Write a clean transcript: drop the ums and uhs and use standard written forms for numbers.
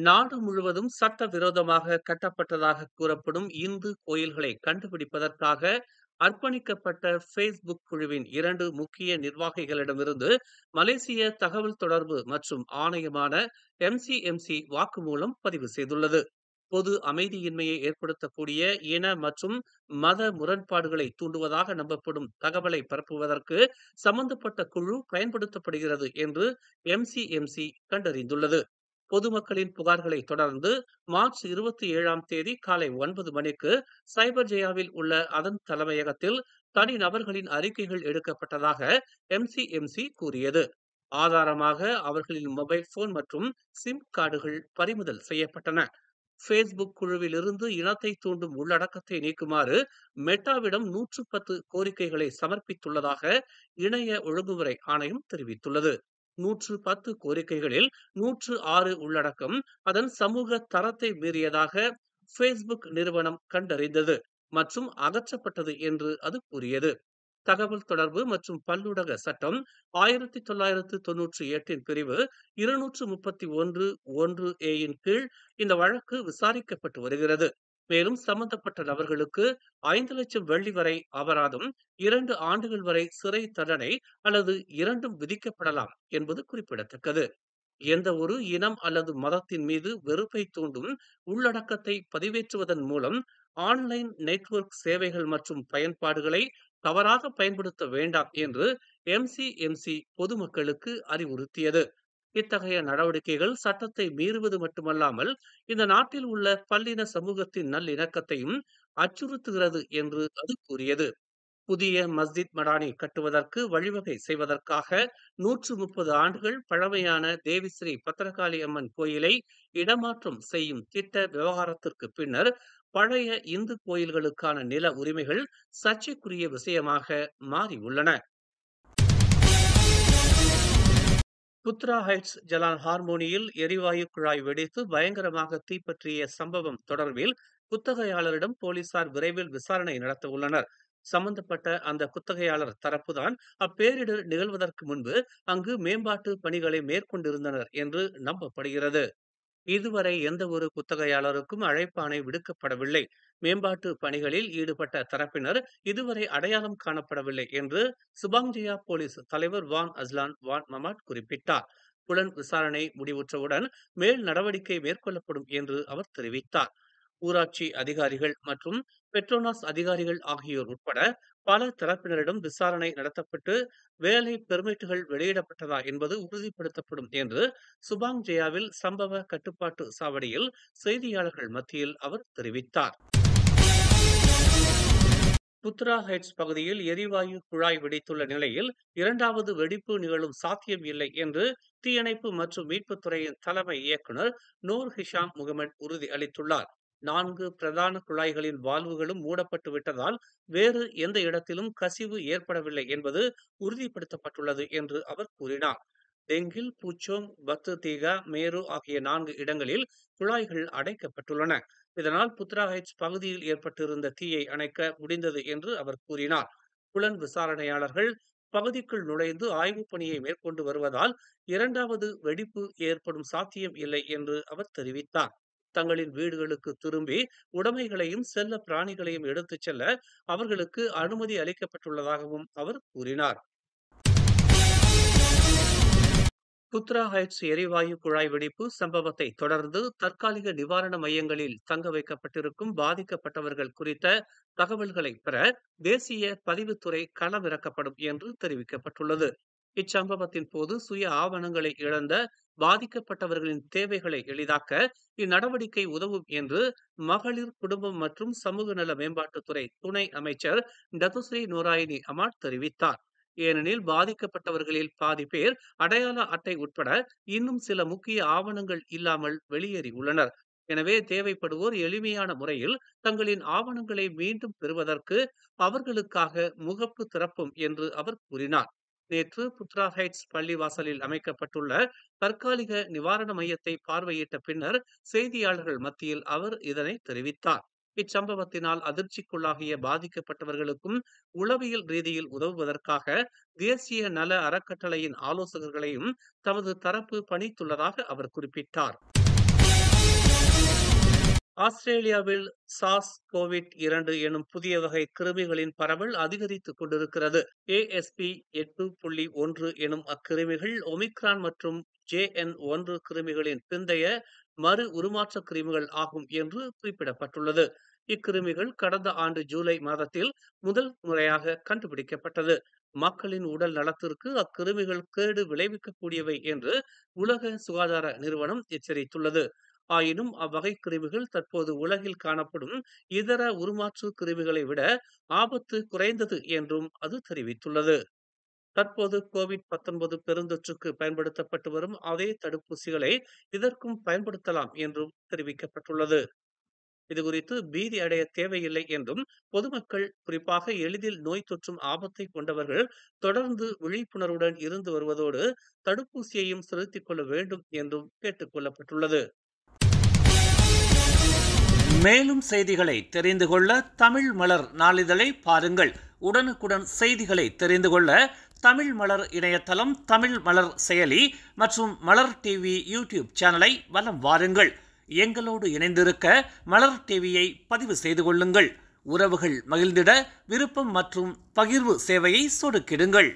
நாடு முழுவதும் சட்டவிரோதமாக கட்டப்பட்டதாக கூறப்படும் இந்து கோயில்களை கண்டுபிடிப்பதற்காக அர்ப்பணிக்கப்பட்ட ஃபேஸ்புக் குழுவின் 2 முக்கிய நிர்வாகிகளிடமிருந்து மலேசிய தகவல் தொடர்பு மற்றும் ஆணையமான MCMC வாக்குமூலம் பதிவு செய்துள்ளது. பொது அமைதியின்மையை ஏற்படுத்தக்கூடிய இன மற்றும் மத முரண்பாடுகளை தூண்டுவதாக நம்பப்படும் தகவலை பரப்புவதற்கு சம்பந்தப்பட்ட குழு பயன்படுத்தப்படுகிறது என்று MCMC கண்டறிந்துள்ளது. பொதுமக்களின் புகார்களை தொடர்ந்து மார்ச் 27ஆம் தேதி காலை 9 மணிக்கு சைபர் ஜெயாவில் உள்ள அதன் தலைமையகத்தில் தனிநபர்களின் அறிக்கைகள் எடுக்கப்பட்டதாக MCMC கூறியது. ஆதாரமாக அவர்களின் மொபைல் போன் மற்றும் சிம் கார்டுகள் பறிமுதல் செய்யப்பட்டன. ஃபேஸ்புக் குழுவிலிருந்து இனத்தை தூண்டும் உள்ளடக்கத்தை நீக்குமாறு மெட்டாவிடம் 110 கோரிக்கைகளை சமர்ப்பித்துள்ளதாக இணைய ஒழுங்குமுறை ஆணையம் தெரிவித்துள்ளது. 110 கோரிக்கைகளில் 106 உள்ளடக்கம் அதன் சமூக தரத்தை மீறியதாக ஃபேஸ்புக் நிறுவனம் கண்டறிந்தது மற்றும் அகற்றப்பட்டது என்று அது கூறியது. தகவல் தொடர்பு மற்றும் பல்லூடக சட்டம் 1998 பிரிவு 231(1)A கீழ் இந்த வழக்கு விசாரிக்கப்பட்டு வருகிறது. மேலும் சம்பந்தப்பட்ட நபர்களுக்கு 5 லட்சம் வெள்ளி வரை அபராதம், 2 ஆண்டுகள் வரை சிறை தண்டனை அல்லது இரண்டும் விதிக்கப்படலாம் என்பது குறிப்பிடத்தக்கது. எந்த ஒரு இனம் அல்லது மதத்தின் மீது வெறுப்பை தூண்டும் உள்ளடக்கத்தை பதிவேற்றுவதன் மூலம் ஆன்லைன் நெட்வொர்க் சேவைகள் மற்றும் பயன்பாடுகளை தவறாக பயன்படுத்த வேண்டாம் என்று MCMC பொதுமக்களுக்கு அறிவுறுத்தியது. இத்தகைய நடவடிக்கைகள் சட்டத்தை மீறுவது மட்டுமல்லாமல் இந்த நாட்டில் உள்ள பல்லின சமூகத்தின் நல்லிணக்கத்தையும் அச்சுறுத்துகிறது என்று அது கூறியது. புதிய மஸ்ஜித் மடானி கட்டுவதற்கு வழிவகை செய்வதற்காக 130 ஆண்டுகள் பழமையான தேவிஸ்ரீ பத்திரகாளி அம்மன் கோயிலை இடமாற்றம் செய்யும் திட்ட விவகாரத்திற்கு பின்னர் பழைய இந்து கோயில்களுக்கான நில உரிமைகள் சர்ச்சைக்குரிய விஷயமாக மாறியுள்ளன. புத்ரா ஹைட்ஸ் ஜலான் ஹார்மோனியில் எரிவாயு குழாய் வெடித்து பயங்கரமாக தீப்பற்றிய சம்பவம் தொடர்பில் குத்தகையாளரிடம் போலீசார் விரைவில் விசாரணை நடத்த உள்ளனர். சம்பந்தப்பட்ட அந்த குத்தகையாளர் தரப்புதான் அப்பேரிடர் நிகழ்வதற்கு முன்பு அங்கு மேம்பாட்டு பணிகளை மேற்கொண்டிருந்தனர் என்று நம்பப்படுகிறது. இதுவரை எந்த ஒரு குத்தகையாளருக்கும் அழைப்பாணை விடுக்கப்படவில்லை. மேம்பாட்டு பணிகளில் ஈடுபட்ட தரப்பினர் இதுவரை அடையாளம் காணப்படவில்லை என்று சுபாங்ஜியா போலீஸ் தலைவர் வான் அஸ்லான் வான் மமாட் குறிப்பிட்டார். புலன் விசாரணை முடிவுற்றவுடன் மேல் நடவடிக்கை மேற்கொள்ளப்படும் என்று அவர் தெரிவித்தார். ஊராட்சி அதிகாரிகள் மற்றும் பெட்ரோனாஸ் அதிகாரிகள் ஆகியோர் உட்பட பல தரப்பினரிடம் விசாரணை நடத்தப்பட்டு வேலை பெர்மிட்டுகள் வெளியிடப்பட்டதா என்பது உறுதிப்படுத்தப்படும் என்று சுபாங் ஜெயாவில் சம்பவ கட்டுப்பாட்டு சாவடியில் செய்தியாளர்கள் மத்தியில் அவர் தெரிவித்தார். புத்ரா ஹைட்ஸ் பகுதியில் எரிவாயு குழாய் வெடித்துள்ள நிலையில் 2வது வெடிப்பு நிகழும் சாத்தியம் இல்லை என்று தீயணைப்பு மற்றும் மீட்புத்துறையின் தலைமை இயக்குனர் நூர் ஹிஷாம் முகமது உறுதி அளித்துள்ளார். 4 பிரதான குழாய்களின் வால்வுகளும் மூடப்பட்டு விட்டதால் வேறு எந்த இடத்திலும் கசிவு ஏற்படவில்லை என்பது உறுதிப்படுத்தப்பட்டுள்ளது என்று அவர் கூறினார். டெங்கில், பூச்சோங், பத்து தீகா, மேரு ஆகிய 4 இடங்களில் குழாய்கள் அடைக்கப்பட்டுள்ளன. இதனால் புத்ரா ஹைட்ஸ் பகுதியில் ஏற்பட்டிருந்த தீயை அணைக்க முடிந்தது என்று அவர் கூறினார். புலன் விசாரணையாளர்கள் பகுதிக்குள் நுழைந்து ஆய்வுப் பணியை மேற்கொண்டு வருவதால் 2வது வெடிப்பு ஏற்படும் சாத்தியம் இல்லை என்று அவர் தெரிவித்தார். தங்களின் வீடுகளுக்கு திரும்பி உடைமைகளையும் செல்ல பிராணிகளையும் எடுத்துச் செல்ல அவர்களுக்கு அனுமதி அளிக்கப்பட்டுள்ளதாகவும் அவர் கூறினார். புத்ரா ஹைட்ஸ் எரிவாயு குழாய் வெடிப்பு சம்பவத்தை தொடர்ந்து தற்காலிக நிவாரண மையங்களில் தங்க வைக்கப்பட்டிருக்கும் பாதிக்கப்பட்டவர்கள் குறித்த தகவல்களை பெற தேசிய பதிவுத்துறை களமிறக்கப்படும் என்று தெரிவிக்கப்பட்டுள்ளது. இச்சம்பவத்தின் போது சுய ஆவணங்களை இழந்த பாதிக்கப்பட்டவர்களின் தேவைகளை எளிதாக்க இந்நடவடிக்கை உதவும் என்று மகளிர், குடும்பம் மற்றும் சமூக நல மேம்பாட்டுத்துறை துணை அமைச்சர் டத்துஸ்ரீ நூராயினி அமாட் தெரிவித்தார். ஏனெனில் பாதிக்கப்பட்டவர்களில் பாதி பேர் அடையாள அட்டை உட்பட இன்னும் சில முக்கிய ஆவணங்கள் இல்லாமல் வெளியேறி உள்ளனர். எனவே தேவைப்படுவோர் எளிமையான முறையில் தங்களின் ஆவணங்களை மீண்டும் பெறுவதற்கு அவர்களுக்காக முகப்பு திறப்பும் என்று அவர் கூறினார். நேற்று புத்ரா ஹைட்ஸ் பள்ளிவாசலில் அமைக்கப்பட்டுள்ள தற்காலிக நிவாரண மையத்தை பார்வையிட்ட பின்னர் செய்தியாளர்கள் மத்தியில் அவர் இதனை தெரிவித்தார். இச்சம்பவத்தினால் அதிர்ச்சிக்குள்ளாகிய பாதிக்கப்பட்டவர்களுக்கும் உளவியல் ரீதியில் உதவுவதற்காக தேசிய நல அறக்கட்டளையின் ஆலோசகர்களையும் தமது தரப்பு பணித்துள்ளதாக அவர் குறிப்பிட்டார். ஆஸ்திரேலியாவில் SARS-CoV-2 எனும் புதிய வகை கிருமிகளின் பரவல் அதிகரித்துக் கொண்டிருக்கிறது. ASP 8.1 எனும் அக்கிருமிகள் ஒமிக்ரான் மற்றும் JN1 கிருமிகளின் பிந்தைய மறு உருமாற்ற கிருமிகள் ஆகும் என்று குறிப்பிடப்பட்டுள்ளது. இக்கிருமிகள் கடந்த ஆண்டு ஜூலை மாதத்தில் முதல் முறையாக கண்டுபிடிக்கப்பட்டது. மக்களின் உடல் நலத்திற்கு அக்கிருமிகள் கேடு விளைவிக்கக்கூடியவை என்று உலக சுகாதார நிறுவனம் எச்சரித்துள்ளது. ஆயினும் அவ்வகை கிருமிகள் தற்போது உலகில் காணப்படும் இதர உருமாற்று கிருமிகளை விட ஆபத்து குறைந்தது என்றும் அது தெரிவித்துள்ளது. தற்போது COVID-19 பெருந்தொற்றுக்கு பயன்படுத்தப்பட்டு வரும் அதே தடுப்பூசிகளை இதற்கும் பயன்படுத்தலாம் என்றும் தெரிவிக்கப்பட்டுள்ளது. இதுகுறித்து பீதி அடைய தேவையில்லை என்றும் பொதுமக்கள், குறிப்பாக எளிதில் நோய் தொற்றும் ஆபத்தை கொண்டவர்கள் தொடர்ந்து விழிப்புணர்வுடன் இருந்து வருவதோடு தடுப்பூசியையும் செலுத்திக் கொள்ள வேண்டும் என்றும் கேட்டுக் கொள்ளப்பட்டுள்ளது. மேலும் செய்திகளை தெரிந்து கொள்ள தமிழ் மலர் நாளிதழை பாருங்கள். உடனுக்குடன் செய்திகளை தெரிந்து கொள்ள தமிழ் மலர் இணையதளம், தமிழ் மலர் செயலி மற்றும் மலர் டிவி யூடியூப் சேனலை வலம் வாருங்கள். எங்களோடு இணைந்திருக்க மலர் டிவியை பதிவு செய்து கொள்ளுங்கள். உறவுகள் மகிழ்ந்திட விருப்பம் மற்றும் பகிர்வு சேவையை சொடுக்கிடுங்கள்.